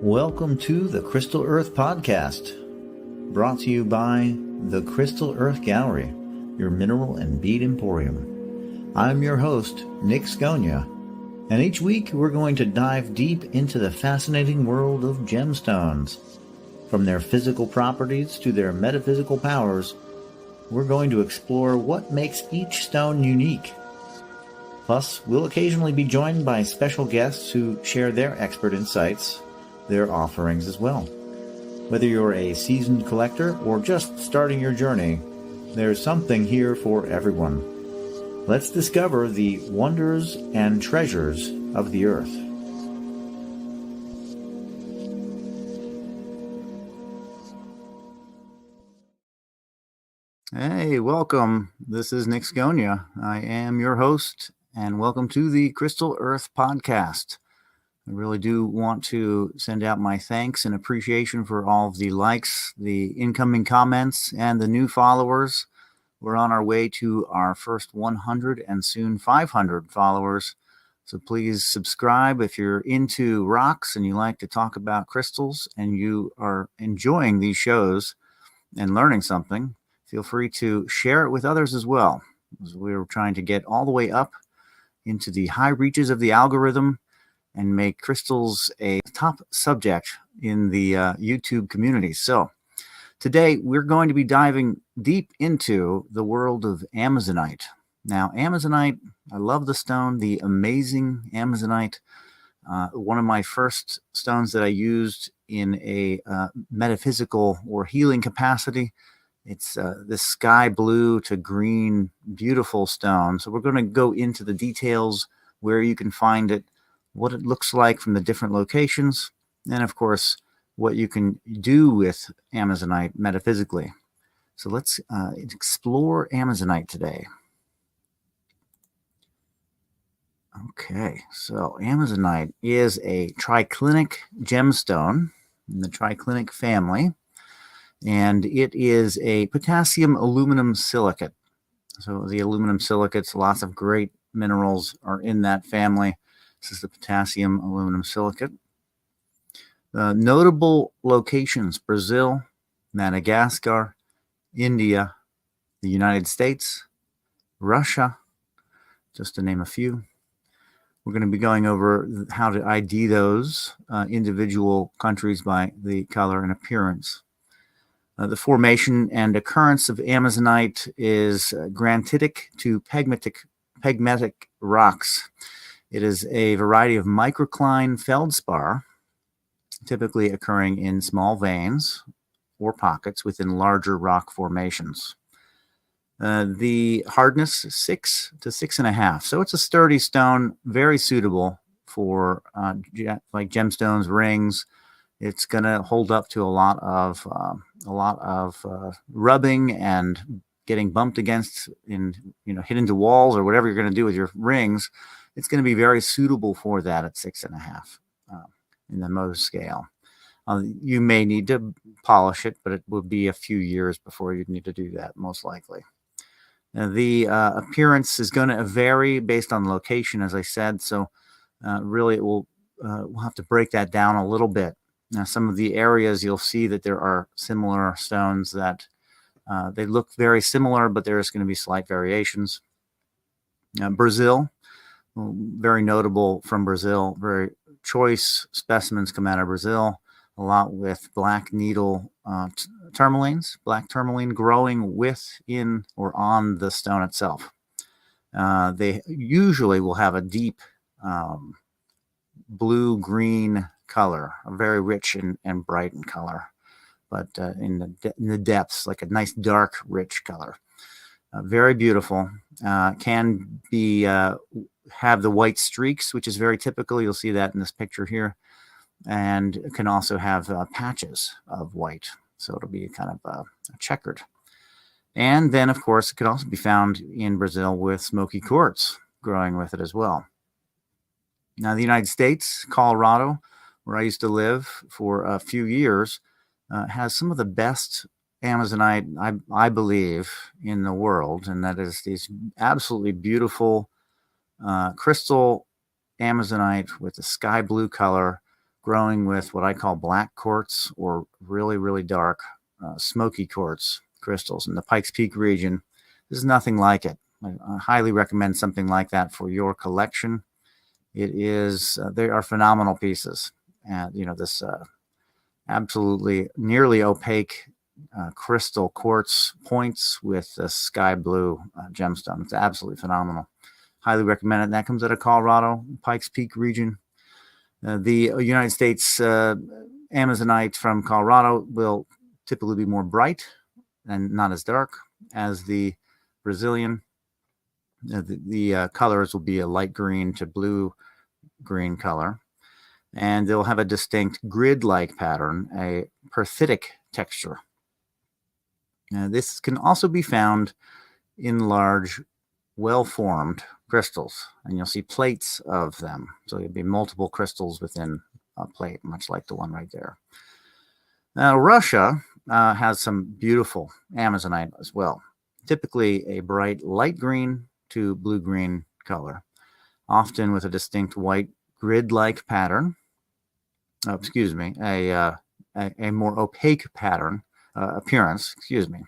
Welcome to the Crystal Earth Podcast, brought to you by the Crystal Earth Gallery, your mineral and bead emporium. I'm your host, Nick Sconia, and each week we're going to dive deep into the fascinating world of gemstones. From their physical properties to their metaphysical powers, we're going to explore what makes each stone unique. Plus, we'll occasionally be joined by special guests who share their expert insights, their offerings as well. Whether you're a seasoned collector or just starting your journey, there's something here for everyone. Let's discover the wonders and treasures of the earth. Hey, welcome. This is Nick Sconia. I am your host, and welcome to the Crystal Earth Podcast. I really do want to send out my thanks and appreciation for all of the likes, the incoming comments, and the new followers. We're on our way to our first 100 and soon 500 followers. So please subscribe if you're into rocks and you like to talk about crystals and you are enjoying these shows and learning something. Feel free to share it with others as well. We're trying to get all the way up into the high reaches of the algorithm and make crystals a top subject in the YouTube community. So today we're going to be diving deep into the world of Amazonite. Now, Amazonite, I love the stone, the amazing Amazonite. One of my first stones that I used in a metaphysical or healing capacity. It's this sky blue to green, beautiful stone. So we're going to go into the details, where you can find it, what it looks like from the different locations, and of course, what you can do with Amazonite metaphysically. So let's explore Amazonite today. Okay, so Amazonite is a triclinic gemstone in the triclinic family, and it is a potassium aluminum silicate. So the aluminum silicates, lots of great minerals are in that family. This is the potassium aluminum silicate. Notable locations: Brazil, Madagascar, India, the United States, Russia, just to name a few. We're going to be going over how to ID those individual countries by the color and appearance. The formation and occurrence of Amazonite is granitic to pegmatic rocks. It is a variety of microcline feldspar, typically occurring in small veins or pockets within larger rock formations. The hardness is 6 to 6.5, so it's a sturdy stone, very suitable for like gemstones, rings. It's going to hold up to a lot of rubbing and getting bumped against, hit into walls or whatever you're going to do with your rings. It's going to be very suitable for that at 6.5 in the Mohs scale. You may need to polish it, but it will be a few years before you need to do that, most likely. The appearance is going to vary based on location, as I said. So really, it will we'll have to break that down a little bit. Now, some of the areas you'll see that there are similar stones that they look very similar, but there's going to be slight variations. Brazil, very notable from Brazil. Very choice specimens come out of Brazil, a lot with black needle tourmalines, black tourmaline growing within or on the stone itself. They usually will have a deep blue-green color, very rich and bright in color, but in the depths, like a nice dark, rich color. Very beautiful. Can be have the white streaks, which is very typical. You'll see that in this picture here, and it can also have patches of white, so it'll be kind of checkered. And then, of course, it could also be found in Brazil with smoky quartz growing with it as well. Now, the United States, Colorado, where I used to live for a few years, has some of the best Amazonite, I believe, in the world, and that is these absolutely beautiful crystal Amazonite with a sky blue color, growing with what I call black quartz or really, really dark smoky quartz crystals in the Pikes Peak region. There's nothing like it. I highly recommend something like that for your collection. It is, they are phenomenal pieces. And, you know, this absolutely nearly opaque crystal quartz points with the sky blue gemstone. It's absolutely phenomenal. Highly recommend it. That comes out of Colorado, Pikes Peak region. The United States Amazonite from Colorado will typically be more bright and not as dark as the Brazilian. The colors will be a light green to blue green color, and they'll have a distinct grid-like pattern, a perthitic texture. This can also be found in large, well-formed crystals, and you'll see plates of them. So there'll be multiple crystals within a plate, much like the one right there. Now, Russia has some beautiful Amazonite as well. Typically a bright light green to blue-green color, often with a distinct white grid-like pattern. Oh, excuse me, a more opaque pattern appearance. Excuse me,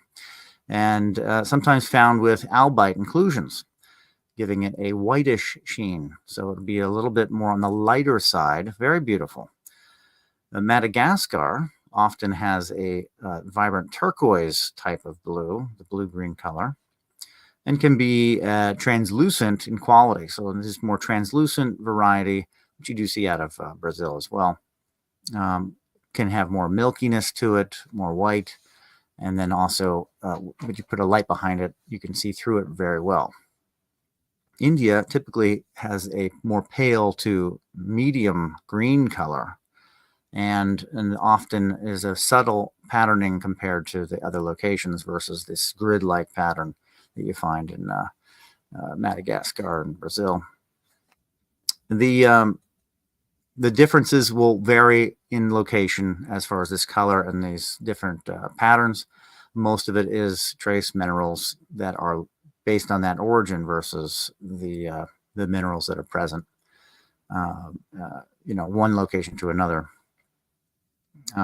and sometimes found with albite inclusions, giving it a whitish sheen. So it would be a little bit more on the lighter side. Very beautiful. Madagascar often has a vibrant turquoise type of blue, the blue-green color, and can be translucent in quality. So this is more translucent variety, which you do see out of Brazil as well. Can have more milkiness to it, more white, and then also when you put a light behind it, you can see through it very well. India typically has a more pale to medium green color, and often is a subtle patterning compared to the other locations versus this grid-like pattern that you find in Madagascar and Brazil. The differences will vary in location as far as this color and these different patterns. Most of it is trace minerals that are based on that origin versus the minerals that are present, you know, one location to another.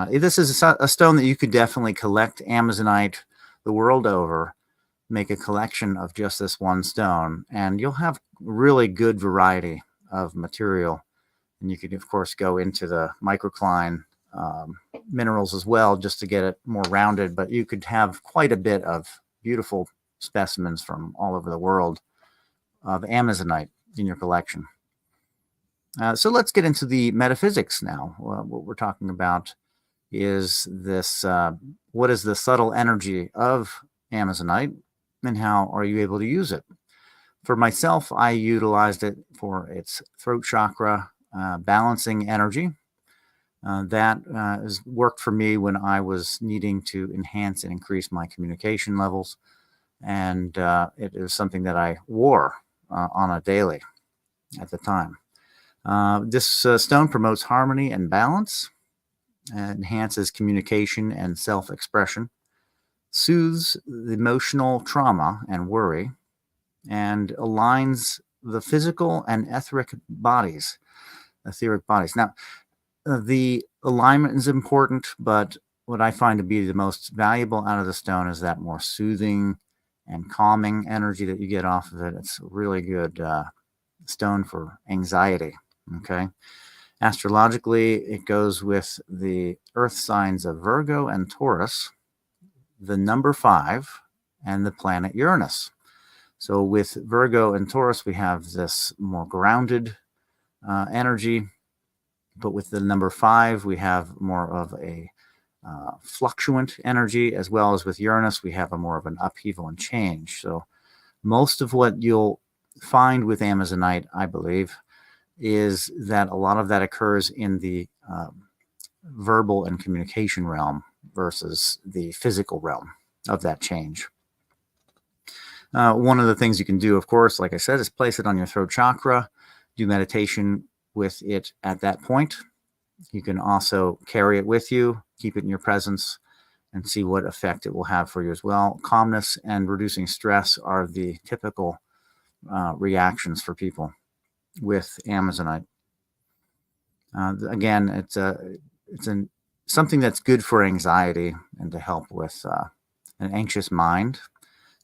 This is a stone that you could definitely collect Amazonite the world over, make a collection of just this one stone, and you'll have really good variety of material. And you could, of course, go into the microcline minerals as well, just to get it more rounded. But you could have quite a bit of beautiful specimens from all over the world of Amazonite in your collection. So let's get into the metaphysics now. What we're talking about is this, what is the subtle energy of Amazonite, and how are you able to use it? For myself, I utilized it for its throat chakra balancing energy. That has worked for me when I was needing to enhance and increase my communication levels. And it is something that I wore on a daily at the time. This stone promotes harmony and balance, enhances communication and self-expression, soothes the emotional trauma and worry, and aligns the physical and etheric bodies. Now, the alignment is important, but what I find to be the most valuable out of the stone is that more soothing and calming energy that you get off of it. It's a really good stone for anxiety. Okay. Astrologically, it goes with the earth signs of Virgo and Taurus, the number 5, and the planet Uranus. So with Virgo and Taurus, we have this more grounded energy, but with the number 5, we have more of a fluctuant energy, as well as with Uranus, we have a more of an upheaval and change. So most of what you'll find with Amazonite, I believe, is that a lot of that occurs in the verbal and communication realm versus the physical realm of that change. One of the things you can do, of course, like I said, is place it on your throat chakra, do meditation with it at that point. You can also carry it with you, keep it in your presence, and see what effect it will have for you as well. Calmness and reducing stress are the typical reactions for people with Amazonite. Again, it's something that's good for anxiety and to help with an anxious mind,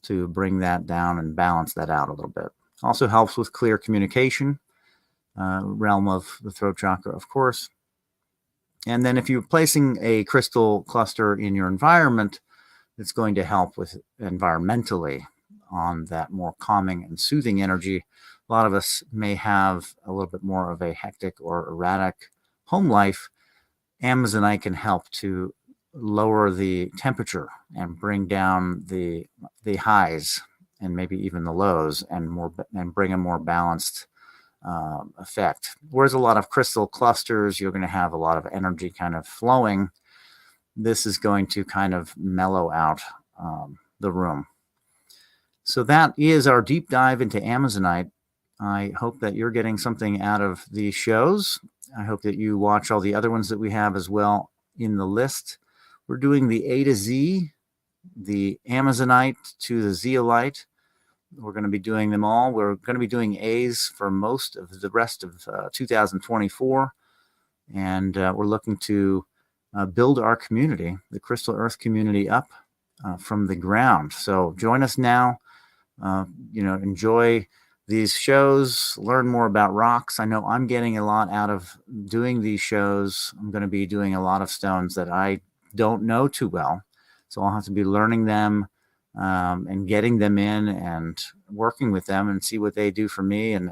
to bring that down and balance that out a little bit. Also helps with clear communication, realm of the throat chakra, of course. And then if you're placing a crystal cluster in your environment, it's going to help with environmentally on that more calming and soothing energy. A lot of us may have a little bit more of a hectic or erratic home life. Amazonite can help to lower the temperature and bring down the highs and maybe even the lows, and bring a more balanced effect. Whereas a lot of crystal clusters, you're going to have a lot of energy kind of flowing. This is going to kind of mellow out the room. So that is our deep dive into Amazonite. I hope that you're getting something out of these shows. I hope that you watch all the other ones that we have as well in the list. We're doing the A to Z, the Amazonite to the zeolite. We're going to be doing them all. We're going to be doing A's for most of the rest of 2024. And we're looking to build our community, the Crystal Earth community, up from the ground. So join us now. Enjoy these shows, learn more about rocks. I know I'm getting a lot out of doing these shows. I'm going to be doing a lot of stones that I don't know too well. So I'll have to be learning them and getting them in and working with them and see what they do for me, and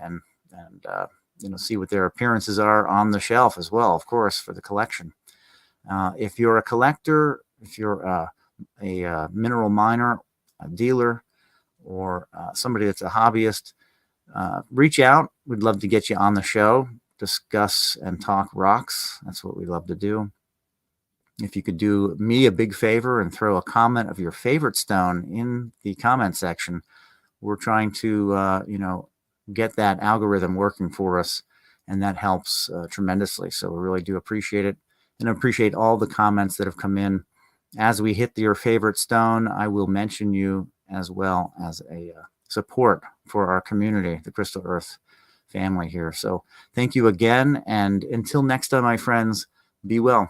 see what their appearances are on the shelf as well, of course, for the collection. If you're a collector, if you're a mineral miner, a dealer, or somebody that's a hobbyist, reach out. We'd love to get you on the show, discuss and talk rocks. That's what we love to do. If you could do me a big favor and throw a comment of your favorite stone in the comment section, we're trying to, get that algorithm working for us, and that helps tremendously. So we really do appreciate it, and appreciate all the comments that have come in. As we hit your favorite stone, I will mention you as well as a support for our community, the Crystal Earth family here. So thank you again, and until next time, my friends, be well.